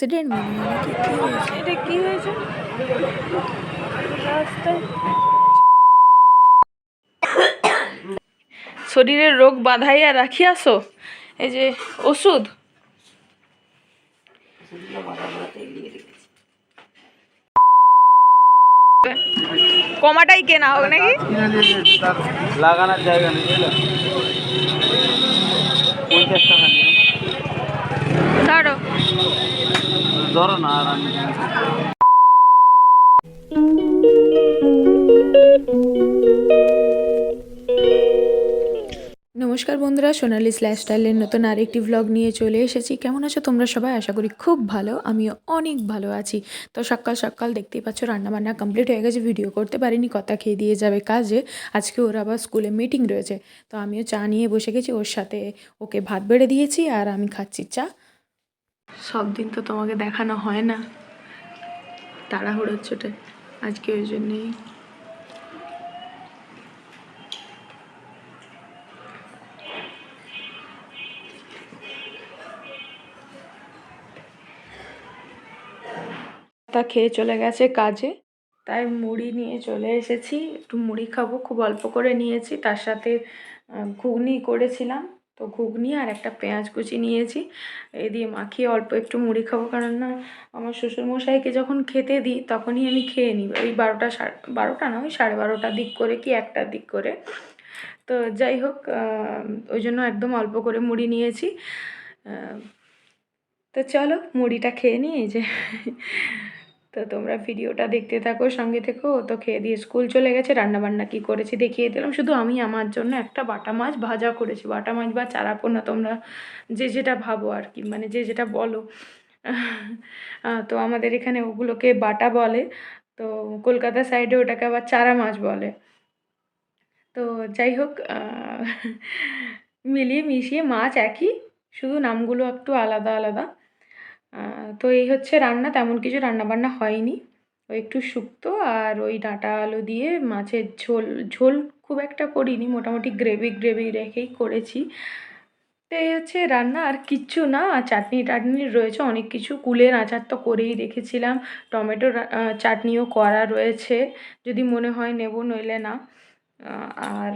Accident মনে হয় নাকি, কি হয়েছে? এটা কি হয়েছে রাস্তায়? শরীরের রোগ বাঁধাইয়া রাখিয়াছো, এই যে ওষুধ। কমাটাই কেনা হোক নাকি? লাগানোর জায়গা নেই, 50 টাকা নিয়ে ধরো ধরো না। আর আমি নমস্কার বন্ধুরা, সোনালিস লাইফস্টাইলের নতুন আরেকটি ভ্লগ নিয়ে চলে এসেছি। কেমন আছো তোমরা সবাই? আশা করি খুব ভালো, আমিও অনেক ভালো আছি। তো সকাল সকাল দেখতেই পাচ্ছ রান্নাবান্না কমপ্লিট হয়ে গেছে। ভিডিও করতে পারিনি, কথা খেয়ে দিয়ে যাবে কাজে। আজকে ওর আবার স্কুলে মিটিং রয়েছে, তো আমিও চা নিয়ে বসে গেছি। ওর সাথে ওকে ভাত বেড়ে দিয়েছি আর আমি খাচ্ছি চা। সব দিন তো তোমাকে দেখানো হয় না, তাড়াহুড়োর ছোটে আজকে ওই জন্যেই। তা খেয়ে চলে গেছে কাজে, তাই মুড়ি নিয়ে চলে এসেছি। একটু মুড়ি খাবো, খুব অল্প করে নিয়েছি। তার সাথে ঘুগনি করেছিলাম, তো ঘুগনি আর একটা পেঁয়াজ কুচি নিয়েছি। এই দিয়ে মাখিয়ে অল্প একটু মুড়ি খাবো, কারণ না আমার শ্বশুরমশাইকে যখন খেতে দিই তখনই আমি খেয়ে নিই। ওই 12টা না, ওই 12:30টার দিক করে কি 1টার দিক করে। তো যাই হোক, ওই জন্য একদম অল্প করে মুড়ি নিয়েছি। তো চলো মুড়িটা খেয়ে নিই। এই যে তো তোমরা ভিডিওটা দেখতে থাকো, সঙ্গে থেকো। তো খেয়ে দিয়ে স্কুল চলে গেছে। রান্নাবান্না কি করেছি দেখিয়ে দিলাম। শুধু আমি আমার জন্য একটা বাটা মাছ ভাজা করেছি। বাটা মাছ বা চারাপোনা, তোমরা যে যেটা ভাবো আর কি, মানে যে যেটা বলো। তো আমাদের এখানে ওগুলোকে বাটা বলে, তো কলকাতা সাইডে ওটাকে আবার চারা মাছ বলে। তো যাই হোক, মিলিয়ে মিশিয়ে মাছ একই, শুধু নামগুলো একটু আলাদা আলাদা। তো এই হচ্ছে রান্না, তেমন কিছু রান্না বান্না হয়নি। ওই একটু শুক্তো আর ওই ডাঁটা আলু দিয়ে মাছের ঝোল। ঝোল খুব একটা করিনি, মোটামুটি গ্রেভি গ্রেভি রেখেই করেছি। তো এই হচ্ছে রান্না, আর কিচ্ছু না। আর চাটনি টাটনি রয়েছে অনেক কিছু। কুলের আচার তো করেই রেখেছিলাম, টমেটোর চাটনিও করা রয়েছে, যদি মনে হয় নেব, নইলে না। আর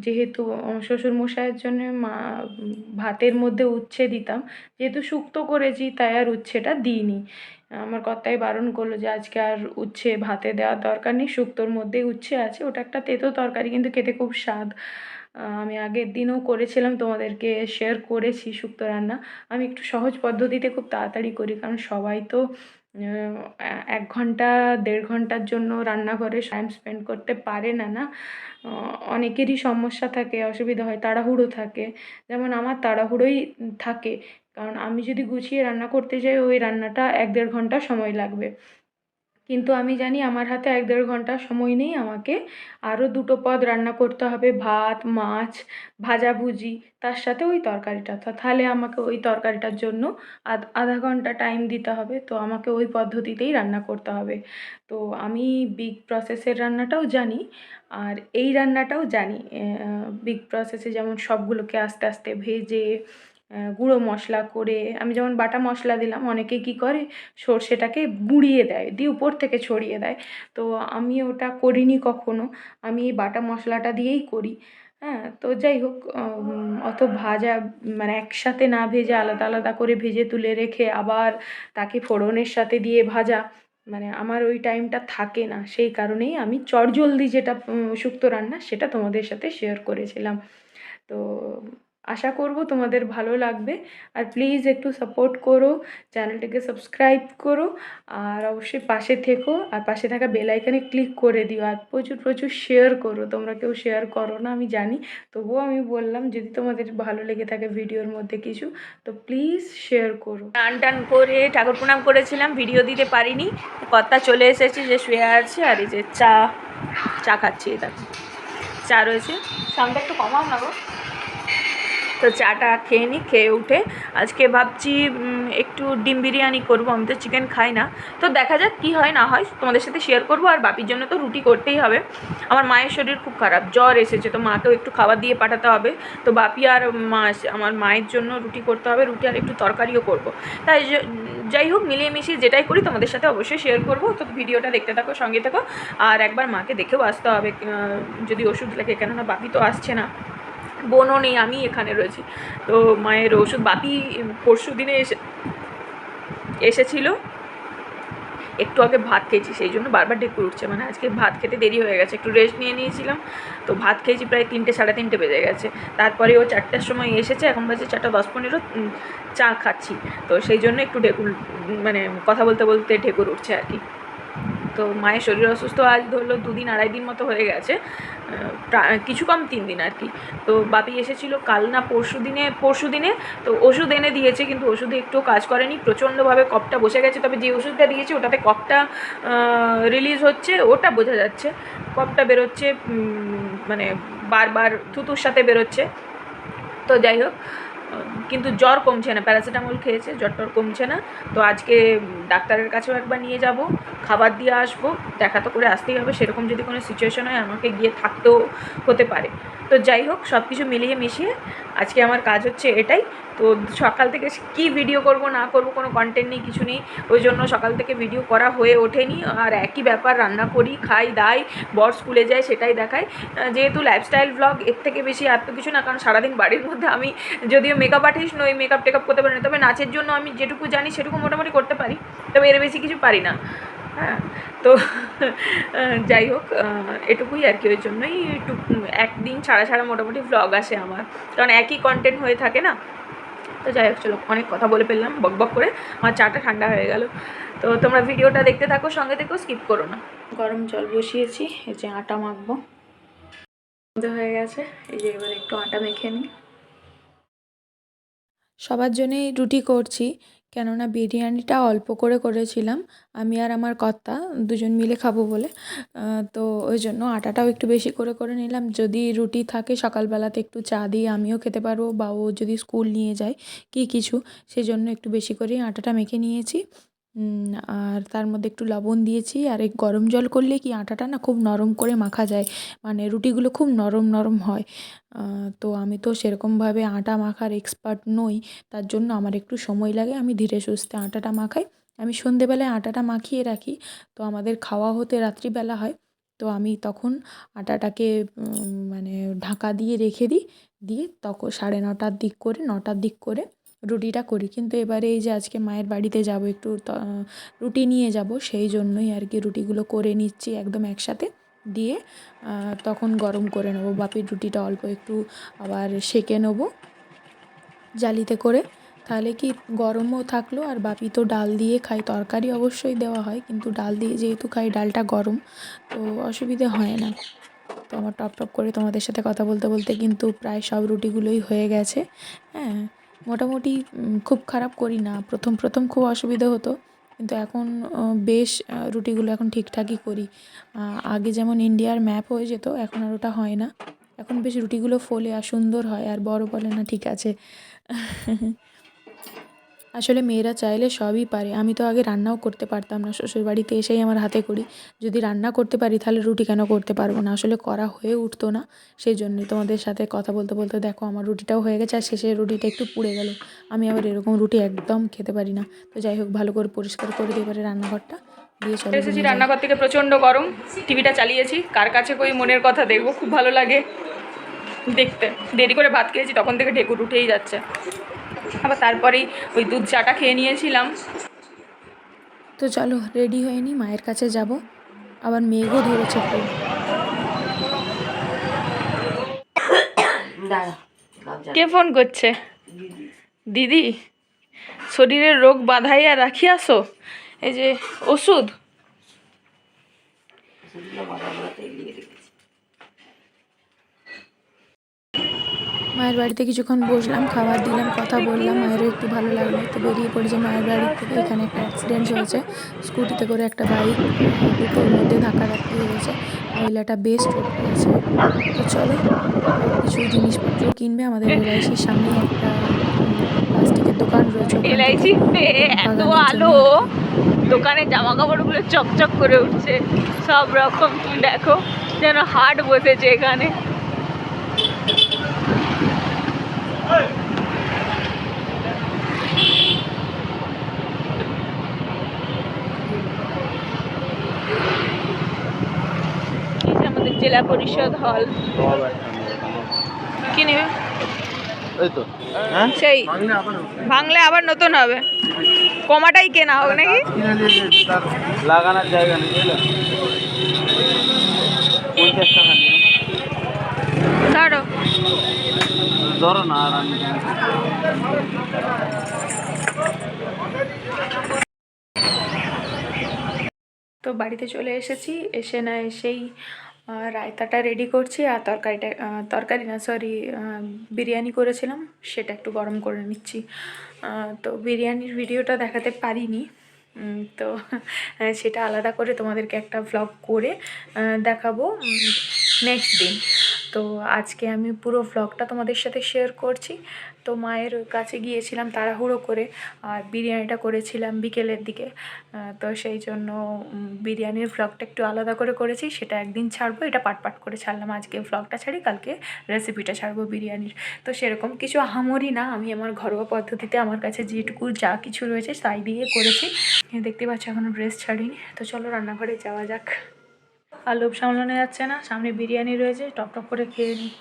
যেহেতু শ্বশুরমশাইয়ের জন্য ভাতের মধ্যে উচ্ছে দিতাম, যেহেতু শুক্তো করেছি তাই আর উচ্ছেটা দিইনি। আমার কর্তাই বারণ করলো যে আজকে আর উচ্ছে ভাতে দেওয়ার দরকার নেই, শুক্তোর মধ্যেই উচ্ছে আছে। ওটা একটা তেতো তরকারি, কিন্তু খেতে খুব স্বাদ। আমি আগের দিনও করেছিলাম, তোমাদেরকে শেয়ার করেছি শুক্তো রান্না। আমি একটু সহজ পদ্ধতিতে খুব তাড়াতাড়ি করি, কারণ সবাই তো 1 ঘন্টা 1.5 ঘন্টার জন্য রান্নাঘরে টাইম স্পেন্ড করতে পারে না। না, অনেকেরই সমস্যা থাকে, অসুবিধা হয়, তাড়াহুড়ো থাকে। যেমন আমার তাড়াহুড়োই থাকে, কারণ আমি যদি গুছিয়ে রান্না করতে যাই ওই রান্নাটা 1-1.5 ঘন্টা সময় লাগবে। কিন্তু আমি জানি আমার হাতে 1-1.5 ঘন্টা সময় নেই, আমাকে আরও 2টো পদ রান্না করতে হবে, ভাত, মাছ, ভাজাভুজি, তার সাথে ওই তরকারিটা। তাহলে আমাকে ওই তরকারিটার জন্য আধা ঘন্টা টাইম দিতে হবে। তো আমাকে ওই পদ্ধতিতেই রান্না করতে হবে। তো আমি বিগ প্রসেসের রান্নাটাও জানি, আর এই রান্নাটাও জানি। বিগ প্রসেসে যেমন সবগুলোকে আস্তে আস্তে ভেজে গুঁড়ো মশলা করে, আমি যেমন বাটা মশলা দিলাম, অনেকে কি করে সর্ষেটাকে গুঁড়িয়ে দেয়, দিয়ে উপর থেকে ছড়িয়ে দেয়। তো আমি ওটা করিনি কখনো, আমি এই বাটা মশলাটা দিয়েই করি। হ্যাঁ, তো যাই হোক, অত ভাজা মানে একসাথে না ভেজে আলাদা আলাদা করে ভেজে তুলে রেখে আবার তাকে ফোড়নের সাথে দিয়ে ভাজা, মানে আমার ওই টাইমটা থাকে না। সেই কারণেই আমি চটজলদি যেটা শুক্তো রান্না সেটা তোমাদের সাথে শেয়ার করেছিলাম। তো আশা করব তোমাদের ভালো লাগবে। আর প্লিজ একটু সাপোর্ট করো, চ্যানেলটাকে সাবস্ক্রাইব করো, আর অবশ্যই পাশে থেকো, আর পাশে থাকা বেল আইকনে ক্লিক করে দিও, আর প্রচুর প্রচুর শেয়ার করো। তোমরা কেউ শেয়ার করো না আমি জানি, তবুও আমি বললাম যদি তোমাদের ভালো লেগে থাকে ভিডিওর মধ্যে কিছু, তো প্লিজ শেয়ার করো। টান টান করে ঠাকুর প্রণাম করেছিলাম, ভিডিও দিতে পারিনি। কর্তা চলে এসেছি, যে শুয়ে আছে, আর এই যে চা খাচ্ছি। এটা চা রয়েছে, সামনে একটু কমাও না গো। তো চাটা খেয়ে নিই, খেয়ে উঠে আজকে ভাবছি একটু ডিম বিরিয়ানি করবো। আমি তো চিকেন খাই না, তো দেখা যাক কী হয় না হয়, তোমাদের সাথে শেয়ার করবো। আর বাপির জন্য তো রুটি করতেই হবে। আমার মায়ের শরীর খুব খারাপ, জ্বর এসেছে, তো মাকেও একটু খাবার দিয়ে পাঠাতে হবে। তো বাপি আর মা, আমার মায়ের জন্য রুটি করতে হবে, রুটি আর একটু তরকারিও করবো। তাই যাই হোক, মিলিয়ে মিশিয়ে যেটাই করি তোমাদের সাথে অবশ্যই শেয়ার করবো। তো ভিডিওটা দেখতে থাকো, সঙ্গে থাকো। আর একবার মাকে দেখেও আসতে হবে যদি ওষুধ লাগে, কেননা বাপি তো আসছে না, বোনও নেই, আমি এখানে রয়েছি। তো মায়ের ওষুধ, বাপি পরশু দিনে এসেছিলো, একটু আগে ভাত খেয়েছি, সেই জন্য বারবার ঢেকুর উঠছে। মানে আজকে ভাত খেতে দেরি হয়ে গেছে, একটু রেস্ট নিয়ে নিয়েছিলাম, তো ভাত খেয়েছি প্রায় 3টে সাড়ে 3টে বেজে গেছে। তারপরে ও 4টার সময় এসেছে, এখন বাজে 4:10-15, চা খাচ্ছি। তো সেই জন্য একটু ঢেকুর, মানে কথা বলতে বলতে ঢেকুর উঠছে আর কি। তো মায়ের শরীর অসুস্থ আজ ধরলো 2 দিন 2.5 দিন মতো হয়ে গেছে, কিছু কম 3 দিন আর কি। তো বাপি এসেছিল কাল না পরশু দিনে, তো ওষুধ এনে দিয়েছে, কিন্তু ওষুধে একটু কাজ করেনি, প্রচণ্ডভাবে কফটা বসে গেছে। তবে যে ওষুধটা দিয়েছে ওটাতে কফটা রিলিজ হচ্ছে, ওটা বোঝা যাচ্ছে। কফটা বেরোচ্ছে, মানে বারবার থুতুর সাথে বেরোচ্ছে। তো যাই হোক, কিন্তু জ্বর কমছে না, প্যারাসিটামল খেয়েছে, জ্বরটর কমছে না। তো আজকে ডাক্তারের কাছেও একবার নিয়ে যাব, খাবার দিয়ে আসবো, দেখা তো করে আসতেই হবে। সেরকম যদি কোনো সিচুয়েশন হয় আমাকে গিয়ে থাকতেও হতে পারে। তো যাই হোক, সব কিছু মিলিয়ে মিশিয়ে আজকে আমার কাজ হচ্ছে এটাই। তো সকাল থেকে কী ভিডিও করব না করব, কোনো কন্টেন্ট নেই, কিছু নেই, ওই জন্য সকাল থেকে ভিডিও করা হয়ে ওঠেনি। আর একই ব্যাপার, রান্না করি, খাই দাই, বর স্কুলে যায়, সেটাই দেখায়। যেহেতু লাইফস্টাইল ব্লগ, এর থেকে বেশি আর তো কিছু না। কারণ সারাদিন বাড়ির মধ্যে আমি যদিও মেকআপ আর্টিস্ট নই, মেকআপ টেকআপ করতে পারি না, তবে নাচের জন্য আমি যেটুকু জানি সেটুকু মোটামুটি করতে পারি, তবে এর বেশি কিছু পারি না। হ্যাঁ, তো যাই হোক, এটুকুই আর কি। ওই জন্যই একটু একদিন ছাড়া ছাড়া মোটামুটি ভ্লগ আসে আমার, কারণ একই কন্টেন্ট হয়ে থাকে না। তো যাই হোক, চলো, অনেক কথা বলে ফেললাম বক বক করে, আমার চাটা ঠান্ডা হয়ে গেল। তো তোমরা ভিডিওটা দেখতে থাকো, সঙ্গে থেকো, স্কিপ করো না। গরম জল বসিয়েছি, এই যে আটা মাখবো হয়ে গেছে। এই যে এবার একটু আটা মেখে নিই। সবার জন্যই রুটি করছি, কেননা বিরিয়ানিটা অল্প করে করেছিলাম, আমি আর আমার কর্তা দুজন মিলে খাবো বলে। তো ওই জন্য আটাটাও একটু বেশি করে করে নিলাম। যদি রুটি থাকে সকালবেলাতে একটু চা দিয়ে আমিও খেতে পারবো, বা ও যদি স্কুল নিয়ে যায় কিছু, সেই জন্য একটু বেশি করেই আটাটা মেখে নিয়েছি। আর তার মধ্যে একটু লবণ দিয়েছি। আর এই গরম জল করলে কি আটাটা না খুব নরম করে মাখা যায়, মানে রুটিগুলো খুব নরম নরম হয়। তো আমি তো সেরকমভাবে আটা মাখার এক্সপার্ট নই, তার জন্য আমার একটু সময় লাগে, আমি ধীরে সুস্থে আটাটা মাখাই। আমি সন্ধেবেলায় আটাটা মাখিয়ে রাখি, তো আমাদের খাওয়া হতে রাত্রিবেলা হয়। তো আমি তখন আটাটাকে মানে ঢাকা দিয়ে রেখে দিই, দিয়ে তখন 9:30-9টার দিক করে 9টার দিক করে রুটিটা করি। কিন্তু এবারে এই যে আজকে মায়ের বাড়িতে যাব, একটু রুটি নিয়ে যাব, সেই জন্যই আর কি রুটিগুলো করে নিচ্ছি একদম একসাথে দিয়ে। তখন গরম করে নেবো, বাপির রুটিটা অল্প একটু আবার সেঁকে নেবো জালিতে করে, তাহলে কি গরমও থাকলো। আর বাপি তো ডাল দিয়ে খাই, তরকারি অবশ্যই দেওয়া হয়, কিন্তু ডাল দিয়ে যেহেতু খাই, ডালটা গরম, তো অসুবিধে হয় না। তো আমার টপ টপ করে তোমাদের সাথে কথা বলতে বলতে কিন্তু প্রায় সব রুটিগুলোই হয়ে গেছে। হ্যাঁ, মোটামুটি খুব খারাপ করি না। প্রথম প্রথম খুব অসুবিধা হতো, কিন্তু এখন বেশ রুটিগুলো এখন ঠিকঠাকই করি। আগে যেমন ইন্ডিয়ার ম্যাপ হয়ে যেত, এখন আর ওটা হয় না। এখন বেশ রুটিগুলো ফোলে আর সুন্দর হয়, আর বড় বলে না ঠিক আছে। আসলে মেয়েরা চাইলে সবই পারে। আমি তো আগে রান্নাও করতে পারতাম না, শ্বশুরবাড়িতে এসেই আমার হাতে খড়ি। যদি রান্না করতে পারি তাহলে রুটি কেন করতে পারবো না, আসলে করা হয়ে উঠতো না। সেই জন্যই তোমাদের সাথে কথা বলতে বলতে দেখো আমার রুটিটাও হয়ে গেছে, আর শেষে রুটিটা একটু পুড়ে গেল। আমি আবার এরকম রুটি একদম খেতে পারি না। তো যাই হোক, ভালো করে পরিষ্কার করে দিয়ে এবারে রান্নাঘরটা দিয়ে চলে এসেছি রান্নাঘর থেকে। প্রচণ্ড গরম, টিভিটা চালিয়েছি, কার কাছে কই মনের কথা দেখবো, খুব ভালো লাগে দেখতে। দেরি করে ভাত খেয়েছি, তখন থেকে ঢেকুর উঠেই যাচ্ছে। আবার তারপরেই ওই দুধ চাটা খেয়ে নিয়েছিলাম। তো চলো রেডি হয়ে নি, মায়ের কাছে যাব। আবার মেঘও ধরেছে খুব। কে ফোন করছে? দিদি। শরীরের রোগ বাঁধাইয়া রাখিয়াছো, এই যে ওষুধ। মায়ের বাড়িতে কিছুক্ষণ বসলাম, খাবার দিলাম, কথা বললাম, মায়েরও একটু ভালো লাগলো। তো বেরিয়ে পড়েছে মায়ের বাড়ির থেকে। এখানে একটা অ্যাক্সিডেন্ট হয়েছে, স্কুটিতে করে একটা বাইক, দুটোর মধ্যে ধাক্কাধাক্কি হয়েছে। মহিলাটা বেশ চোট পেয়েছে। তো চলো কিছু জিনিসপত্র কিনবে, আমাদের এলআইসির সামনে একটা প্লাস্টিকের দোকান রয়েছে, ওখান থেকে এলআইসিতে এত বাগানের জন্য আলো, আর কি। দোকানে জামা কাপড়গুলো চকচক করে উঠছে সব রকম। তুমি দেখো যেন হাট বসেছে এখানে। এই যে আমাদের জেলা পরিষদ হল। সব একটা নেই। কি নেবে? এই তো হ্যাঁ সেই ভাঙলে আবার নতুন হবে, কমাটাই কেনা হবে নাকি? কিনে নিয়েছে, তার লাগানোর জায়গা নেই বুঝলে, 50 টাকা নিয়ে ধরো ধরো না। আর আমি তো বাড়িতে চলে এসেছি, এসে না এসেই রায়তাটা রেডি করছি, আর তরকারিটা তরকারি না সরি বিরিয়ানি করেছিলাম সেটা একটু গরম করে নিচ্ছি। তো বিরিয়ানির ভিডিওটা দেখাতে পারিনি, তো সেটা আলাদা করে তোমাদেরকে একটা ভ্লগ করে দেখাবো নেক্সট দিন। তো আজকে আমি পুরো ভ্লগটা তোমাদের সাথে শেয়ার করছি। তো মায়ের কাছে গিয়েছিলাম তাড়াহুড়ো করে, আর বিরিয়ানিটা করেছিলাম বিকেলের দিকে। তো সেই জন্য বিরিয়ানির ভ্লগটা একটু আলাদা করে করেছি, সেটা একদিন ছাড়বো। এটা পাট পাট করে ছাড়লাম, আজকে ভ্লগটা ছাড়ি, কালকে রেসিপিটা ছাড়বো বিরিয়ানির। তো সেরকম কিছু আহামরি না, আমি আমার ঘরোয়া পদ্ধতিতে আমার কাছে যেটুকু যা কিছু রয়েছে তাই দিয়ে করেছি। দেখতে পাচ্ছ এখনও ড্রেস ছাড়িনি। তো চলো রান্নাঘরে যাওয়া যাক। আর লোভ সামলানো যাচ্ছে না, সামনে বিরিয়ানি রয়েছে, টপ টপ করে খেয়ে নিই।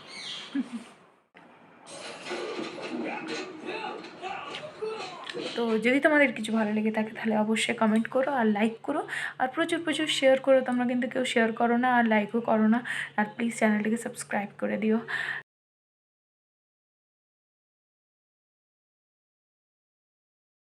তো যদি তোমাদের কিছু ভালো লেগে থাকে তাহলে অবশ্যই কমেন্ট করো আর লাইক করো, আর প্রচুর প্রচুর শেয়ার করো। তোমরা কিন্তু কেউ শেয়ার করো না আর লাইকও করো না, আর প্লিজ চ্যানেলটিকে সাবস্ক্রাইব করে দিও।